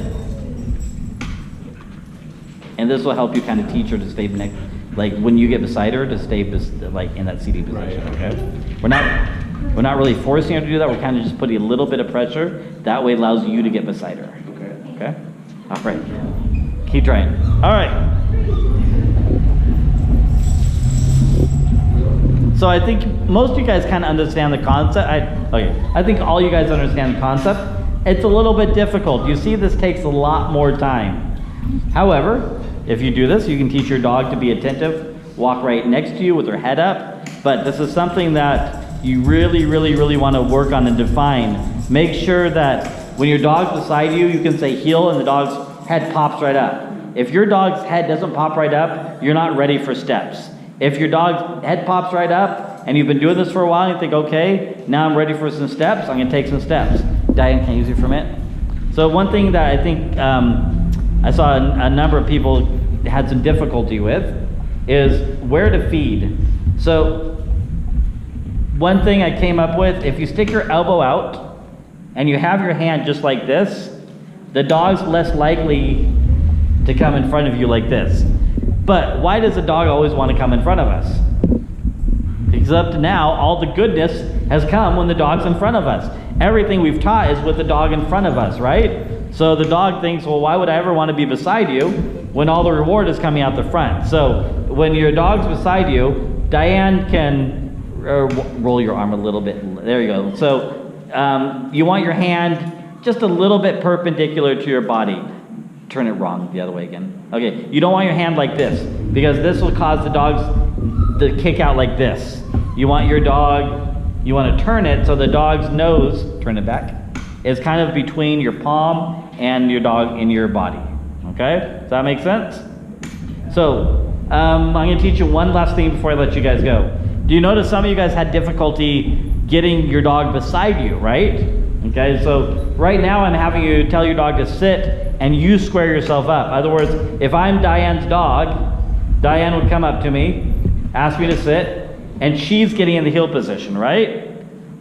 And this will help you kind of teach her to stay next, like when you get beside her, to stay like in that seating position. Okay. We're not really forcing her to do that. We're kind of just putting a little bit of pressure. That way, it allows you to get beside her. Okay. All right. Keep trying. All right. So I think most of you guys kind of understand the concept. I think all you guys understand the concept. It's a little bit difficult. You see, this takes a lot more time. However, if you do this, you can teach your dog to be attentive, walk right next to you with her head up. But this is something that you really, really, really want to work on and define. Make sure that when your dog's beside you, you can say heel and the dog's head pops right up. If your dog's head doesn't pop right up, you're not ready for steps. If your dog's head pops right up and you've been doing this for a while and you think, okay, now I'm ready for some steps, I'm going to take some steps. Diane, can I use you for a minute? So one thing that I think I saw a number of people had some difficulty with is where to feed. So one thing I came up with, if you stick your elbow out and you have your hand just like this, the dog's less likely to come in front of you like this. But why does a dog always want to come in front of us? Because up to now, all the goodness has come when the dog's in front of us. Everything we've taught is with the dog in front of us, right? So the dog thinks, well, why would I ever want to be beside you when all the reward is coming out the front? So when your dog's beside you, Diane can roll your arm a little bit. There you go. So you want your hand just a little bit perpendicular to your body. Turn it wrong, the other way again. Okay, you don't want your hand like this, because this will cause the dogs to kick out like this. You want your dog, you want to turn it so the dog's nose, turn it back, is kind of between your palm and your dog in your body. Okay, does that make sense? So, I'm going to teach you one last thing before I let you guys go. Do you notice some of you guys had difficulty getting your dog beside you, right? Okay, so right now I'm having you tell your dog to sit and you square yourself up. In other words, if I'm Diane's dog, Diane would come up to me, ask me to sit, and she's getting in the heel position, right?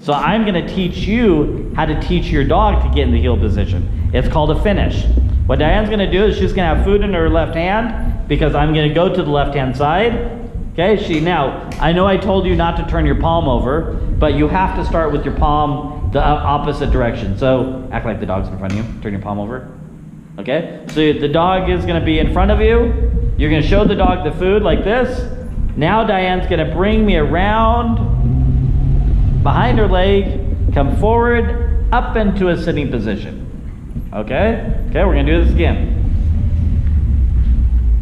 So I'm going to teach you how to teach your dog to get in the heel position. It's called a finish. What Diane's going to do is she's going to have food in her left hand, because I'm going to go to the left-hand side. Okay, now, I know I told you not to turn your palm over, but you have to start with your palm the opposite direction. So act like the dog's in front of you. Turn your palm over. Okay, so the dog is going to be in front of you. You're going to show the dog the food like this. Now Diane's going to bring me around behind her leg, come forward, up into a sitting position. Okay, we're going to do this again.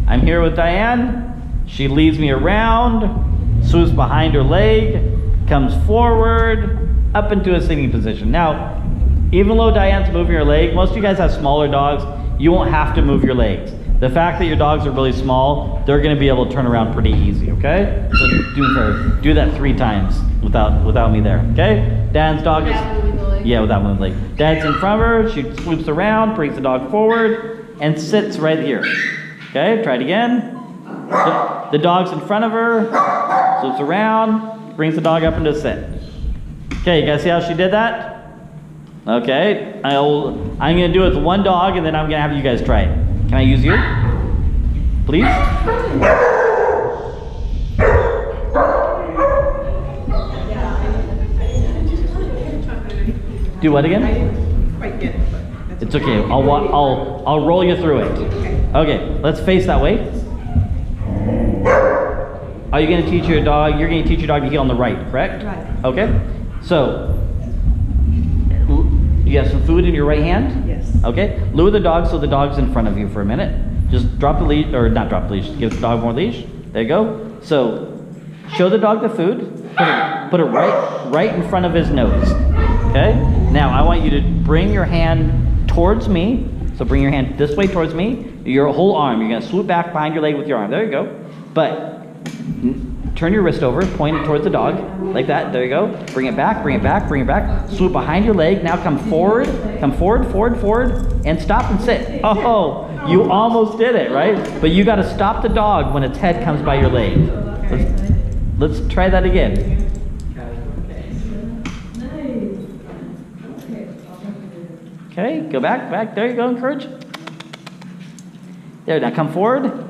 I'm here with Diane. She leads me around, swoops behind her leg, comes forward, up into a sitting position. Now, even though Diane's moving her leg, most of you guys have smaller dogs, you won't have to move your legs. The fact that your dogs are really small, they're gonna be able to turn around pretty easy, okay? So do that 3 times without me there, okay? Dan's dog is, Without moving the leg? yeah, without moving the leg. Dad's in front of her, she swoops around, brings the dog forward, and sits right here. Okay, try it again. The dog's in front of her, swoops around, brings the dog up into a sit. Okay, you guys see how she did that? Okay, I'm gonna do it with one dog and then I'm gonna have you guys try it. Can I use you? Please? Do what again? I didn't quite get it, but that's It's okay. I'll roll you through it. Okay, let's face that way. Are you going to teach your dog? You're going to teach your dog to heel on the right, correct? Right. Okay. So you have some food in your right hand. Yes. Okay. Lure the dog so the dog's in front of you for a minute. Just drop the leash, or not drop the leash. Give the dog more leash. There you go. So show the dog the food. Put it right in front of his nose. Okay. Now I want you to bring your hand towards me. So bring your hand this way towards me. Your whole arm. You're gonna swoop back behind your leg with your arm. There you go. But turn your wrist over, point it towards the dog, like that. There you go. Bring it back, bring it back, bring it back. Swoop behind your leg. Now come forward, forward, and stop and sit. Oh, you almost did it, right? But you got to stop the dog when its head comes by your leg. Let's try that again. Okay, go back. There you go. Encourage. There. Now come forward.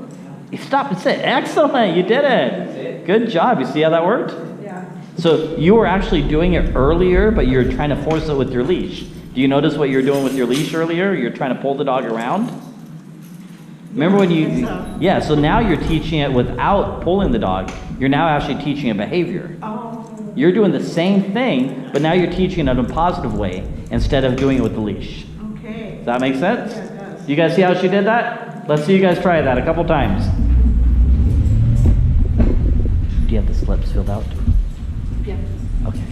Stop and sit. Excellent. You did it. Good job. You see how that worked? Yeah. So you were actually doing it earlier, but you're trying to force it with your leash. Do you notice what you're doing with your leash earlier? You're trying to pull the dog around. Remember when you, yeah, so now you're teaching it without pulling the dog. You're now actually teaching a behavior. Oh. You're doing the same thing, but now you're teaching it in a positive way instead of doing it with the leash. Okay. Does that make sense? Yeah, it does. You guys see how she did that? Let's see you guys try that a couple times. Do you have the slips filled out? Yeah. Okay.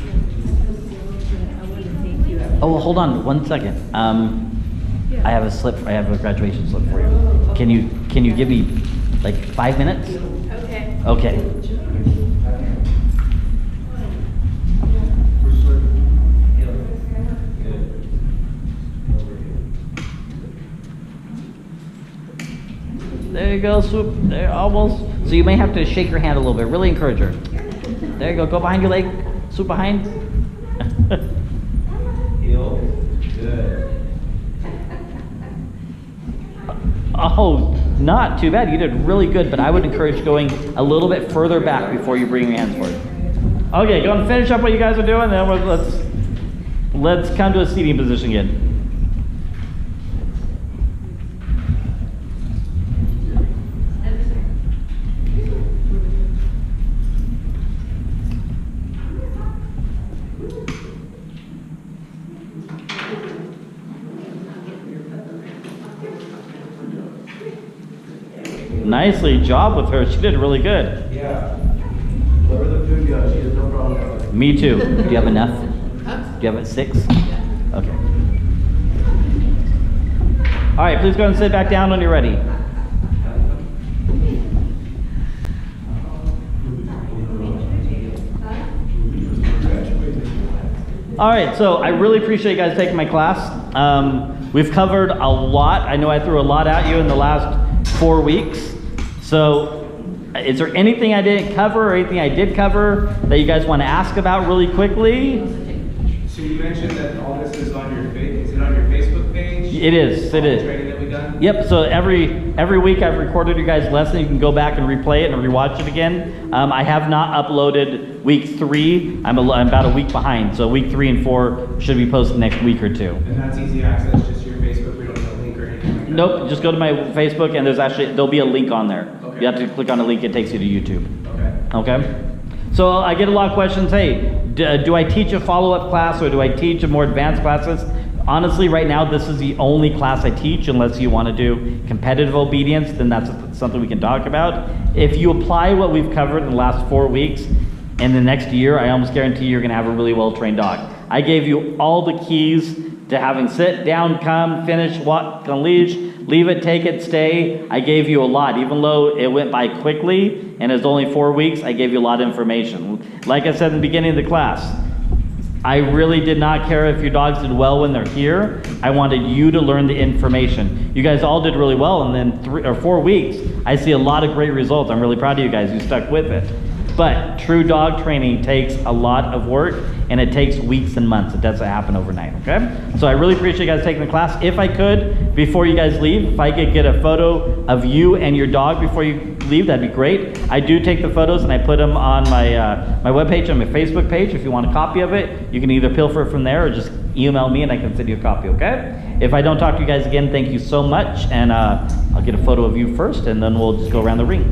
Oh, well, hold on 1 second. I have a slip. I have a graduation slip for you. Can you give me like 5 minutes? Okay. Okay. There you go, swoop. There, almost. So you may have to shake your hand a little bit. Really encourage her. There you go. Go behind your leg. Swoop behind. Heel. Good. Oh, not too bad. You did really good, but I would encourage going a little bit further back before you bring your hands forward. Okay, go and finish up what you guys are doing. Then let's come to a seating position again. Nicely job with her. She did really good. Yeah. Whatever the food goes, she has no problem with it. Me too. Do you have enough? Huh? Do you have it 6? Okay. All right, please go and sit back down when you're ready. All right, so I really appreciate you guys taking my class. We've covered a lot. I know I threw a lot at you in the last 4 weeks. So is there anything I didn't cover or anything I did cover that you guys want to ask about really quickly? So you mentioned that all this is on your is it on your Facebook page? It is. It All the is. training that we've done? Yep, so every week I've recorded your guys' lesson. You can go back and replay it and rewatch it again. I have not uploaded week 3. I'm about a week behind, so week 3 and 4 should be posted next week or 2. And that's easy access, just your Facebook, we don't have a link or anything like that? Nope, just go to my Facebook and there'll be a link on there. Okay. You have to click on a link, it takes you to YouTube. Okay. Okay? So I get a lot of questions, hey, do I teach a follow-up class or do I teach a more advanced classes? Honestly, right now, this is the only class I teach, unless you want to do competitive obedience, then that's something we can talk about. If you apply what we've covered in the last 4 weeks, in the next year, I almost guarantee you're going to have a really well-trained dog. I gave you all the keys to having sit, down, come, finish, walk on leash, leave it, take it, stay. I gave you a lot. Even though it went by quickly and it's only 4 weeks, I gave you a lot of information. Like I said in the beginning of the class, I really did not care if your dogs did well when they're here. I wanted you to learn the information. You guys all did really well, and then 3 or 4 weeks, I see a lot of great results. I'm really proud of you guys. You stuck with it. But true dog training takes a lot of work, and it takes weeks and months. It doesn't happen overnight, okay? So I really appreciate you guys taking the class. If I could, before you guys leave, if I could get a photo of you and your dog before you leave, that'd be great. I do take the photos and I put them on my my webpage, on my Facebook page. If you want a copy of it, you can either pilfer it from there or just email me and I can send you a copy, okay? If I don't talk to you guys again, thank you so much, and I'll get a photo of you first, and then we'll just go around the ring.